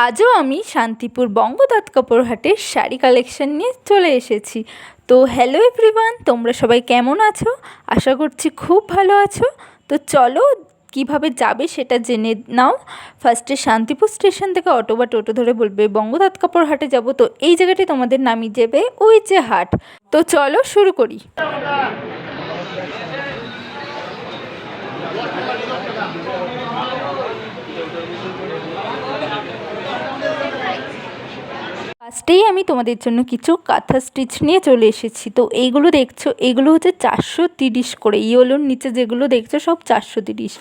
আজও আমি শান্তিপুর বঙ্গদত্ত কাপড় হাটের শাড়ি কালেকশন নিয়ে চলে এসেছি। তো হ্যালো এভরিওয়ান, তোমরা সবাই কেমন আছো? আশা করছি খুব ভালো আছো। তো চলো কিভাবে যাবে সেটা জেনে নাও। ফার্স্টে শান্তিপুর স্টেশন থেকে অটো বা টোটো ধরে বলবে বঙ্গদত্ত কাপড় হাটে যাব। তো এই জায়গাটি তোমাদের নামিয়ে যাবে ওই যে হাট। তো চলো শুরু করি। ফার্স্টেই আমি তোমাদের জন্য কিছু কাঁথা স্টিচ নিয়ে চলে এসেছি। তো এইগুলো দেখছো, এইগুলো হচ্ছে 430 করে। ইয়েলোর নিচে যেগুলো দেখছো সব 430,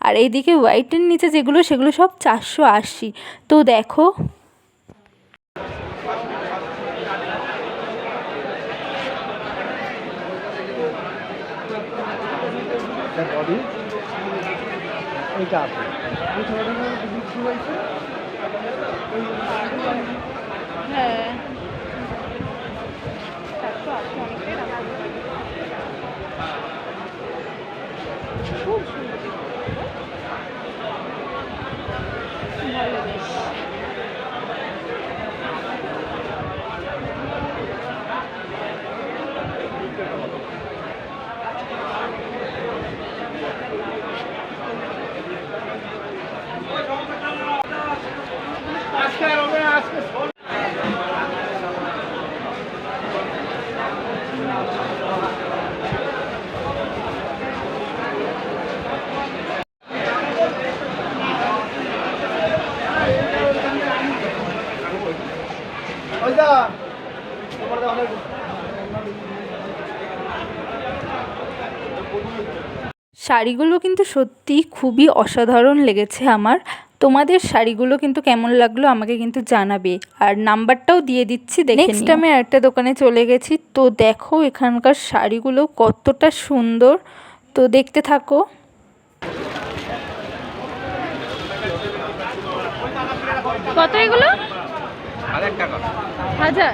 আর এইদিকে হোয়াইটের নিচে যেগুলো সেগুলো সব 480। তো দেখো হ্যাঁ খুব সুন্দর, ভালো বেশ। শাড়িগুলো কিন্তু সত্যি খুবই অসাধারণ লেগেছে আমার। তোমাদের শাড়িগুলো কিন্তু কেমন লাগলো আমাকে কিন্তু জানাবে, আর নাম্বারটাও দিয়ে দিচ্ছি দেখে নিও। নেক্সট আমি আরেকটা দোকানে চলে গেছি। তো দেখো এখানকার শাড়িগুলো কতটা সুন্দর, তো দেখতে থাকো। কত এগুলো? 1000 টাকা। 1000?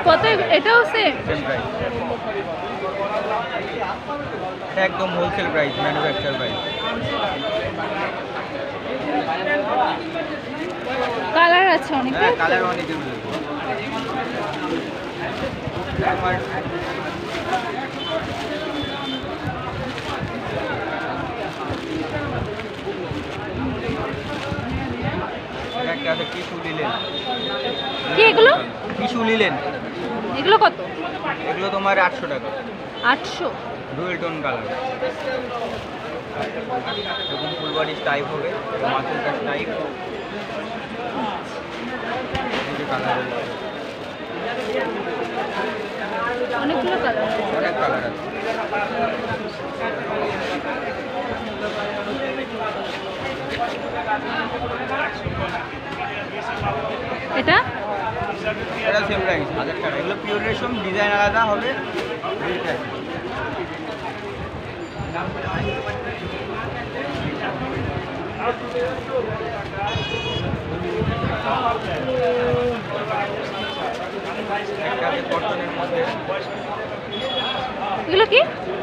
কত এটাও সেম? একদম wholesale price, manufacture price. Colour আছে অনেক? কালার অনেকগুলো। একটা আছে টিস্যু লিলেন। কি এগুলো? Tissue linen. এগুলো কত? এগুলো তোমার 800 টাকা। 800? Dual tone colour. এরকম ফুল বডি টাইপ হবে, মাসেল কাট টাইপ। কালার অনেকগুলো কালার, অনেক কালার আছে। এটা এটা সেম প্রাইস, 1000 টাকা। এগুলো পিওর রেশম, ডিজাইন আলাদা হবে। এগুলো কি?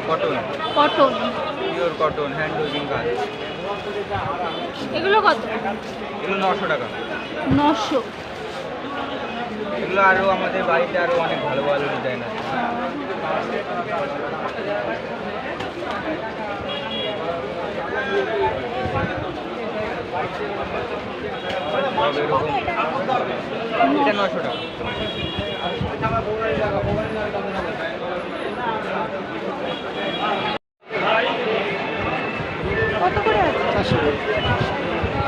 Cotton. Cotton, pure cotton, hand weaving কাজ। এগুলো কত? এগুলো 900 টাকা। 900? এগুলো আরও আমাদের বাড়িতে আরও অনেক ভালো ভালো ডিজাইন আছে। এরকম এটা 900 টাকা। কত করে আছে? 400।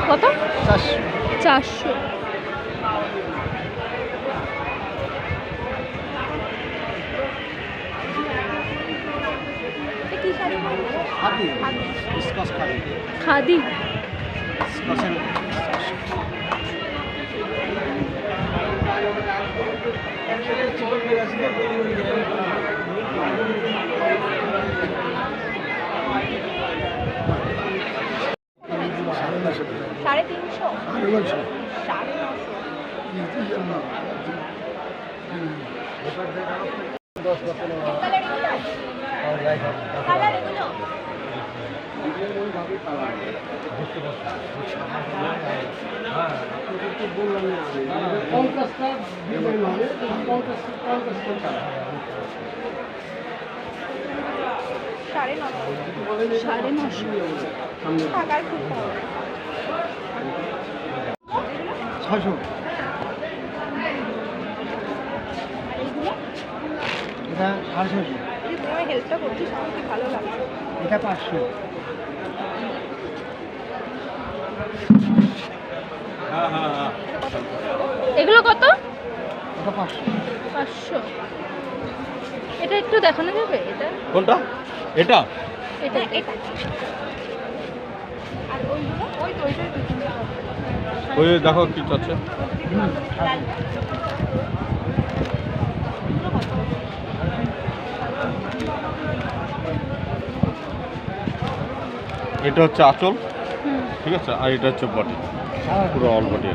কত? 400। 400? খাদি? 350 টাকার খুলতে হবে। 600 এটা 650 তুই আমার হেল্পটা করছিস, আমার কি ভালো লাগছে। এটা 500 এগুলো কত? এটা 500 500। এটা একটু দেখানো যাবে? এটা কোনটা? এটা এটা এটা আর ওইগুলো ওই তো ওইটাই তো কিনতে হবে। ওই দেখো কি চাচ্ছে। এটা হচ্ছে আঁচল, ঠিক আছে, আর এটা হচ্ছে বডি, পুরো অল বডি।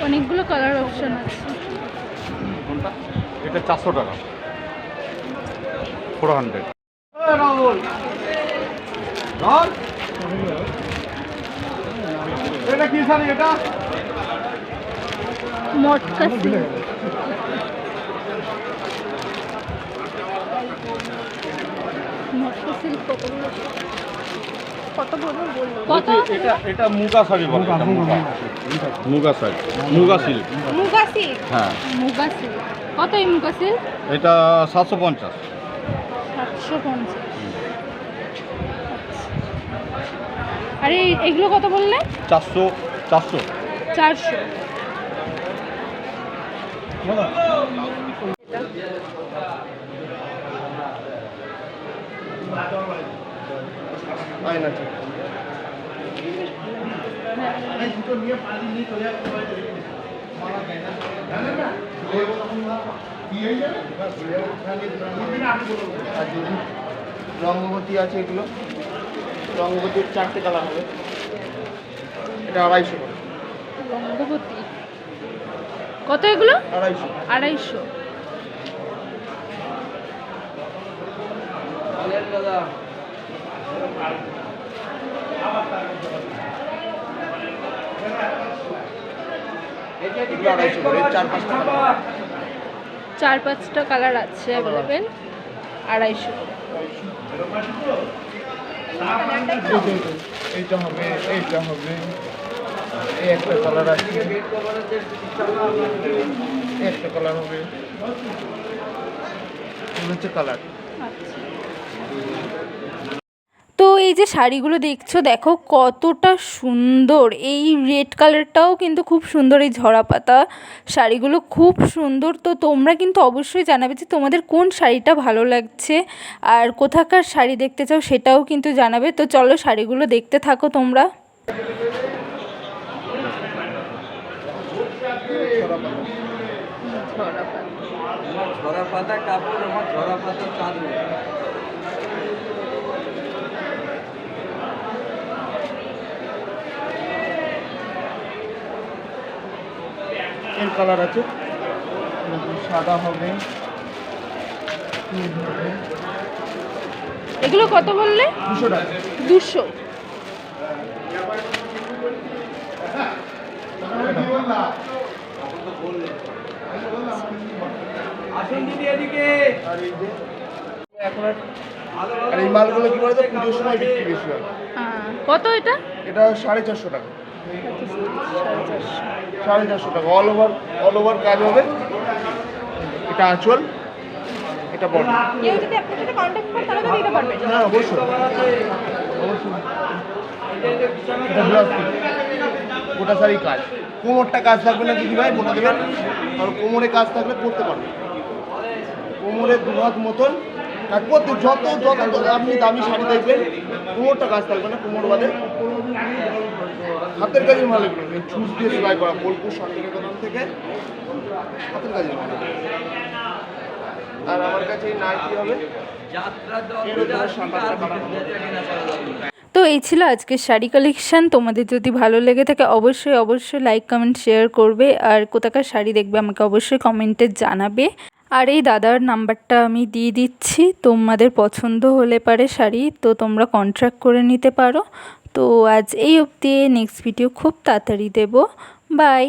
অনেকগুলো কালার অপশন আছে। কোনটা? এটা 400 টাকা, 400। এটা কি শাড়ি? এটা মটকা সিল্ক। মটকা সিল্ক কত বলবো কত? এটা এটা মুগা শাড়ি বলে, এটা মুগা, মুগা শাড়ি, মুগা সিল্ক। মুগা সিল্ক। হ্যাঁ, মুগা সিল্ক কত? এই মুগা সিল্ক এটা 750। 750। আরে এগুলো কত বললে? 400। 400। রঙ্গবতী আছে, এগুলো রঙ্গবতীর 4টে কালার হবে। এটা 250 করে। রঙ্গবতী কত এগুলো? 250। 250। এগুলো 250 করে, 4-5টা কালার। 4-5টা কালার আছে অ্যাভেলেবেল, 250 করে। এইটা হবে, এইটা হবে, এই একটা কালার আছে, এই একটা কালার হবে, এগুলো হচ্ছে কালার। তো এই যে শাড়িগুলো দেখছো, দেখো কতটা সুন্দর। এই রেড কালারটাও কিন্তু খুব সুন্দর, এই ঝরা পাতা শাড়িগুলো খুব সুন্দর। তো তোমরা কিন্তু অবশ্যই জানাবে যে তোমাদের কোন শাড়িটা ভালো লাগছে আর কোথাকার শাড়ি দেখতে চাও সেটাও কিন্তু জানাবে। তো চলো শাড়িগুলো দেখতে থাকো তোমরা। ঝরা পাতা কাপড়, আমার ঝরা পাতা চাঁদ। এর কালার আছে, সাদা হবে, নীল হবে। এগুলো কত বললে? 200 টাকা। 200। আসুন দিদি এদিকে। এখন আর এই মালগুলো কি বলতো, পুজোর সময় বিক্রি বেশি হয়। কত এটা? এটা 450 টাকা। 450 টাকা। অল ওভার কাজ হবে। এটা আঁচল, এটা বডি। কেউ যদি আপনার সাথে কন্ট্যাক্ট করে তাহলে তো দিতে পারবেন। হ্যাঁ, অবশ্যই অবশ্যই। এটা ব্লাউজ পিস, গোটা শাড়ি কাজ। কোমরটা কাজ থাকবে না দিদি ভাই, বলে দেবেন, কারণ কোমরে কাজ থাকলে করতে পারবে। কোমরে 2 হাত মতন কাজ করতে, যত আপনি দামি শাড়ি দেখবেন কোমরটা কাজ থাকবে না, কোমর বাদে হাতের কাজের মাল। এগুলো ছুঁচ দিয়ে সেলাই করা, বোলপুর শান্তিনিকেতন থেকে হাতের কাজের মাল। আর আমার কাছে এই নাইটি হবে এর উপরে 7-8 কালার হবে। তো এই ছিল আজকের শাড়ি কালেকশান। তোমাদের যদি ভালো লেগে থাকে অবশ্যই লাইক কমেন্ট শেয়ার করবে, আর কোথাকার শাড়ি দেখবে আমাকে অবশ্যই কমেন্টে জানাবে। আর এই দাদার নাম্বারটা আমি দিয়ে দিচ্ছি, তোমাদের পছন্দ হলে পারে শাড়ি তো তোমরা কন্ট্রাক্ট করে নিতে পারো। তো আজ এই অবধি, নেক্সট ভিডিও খুব তাড়াতাড়ি দেব। বাই।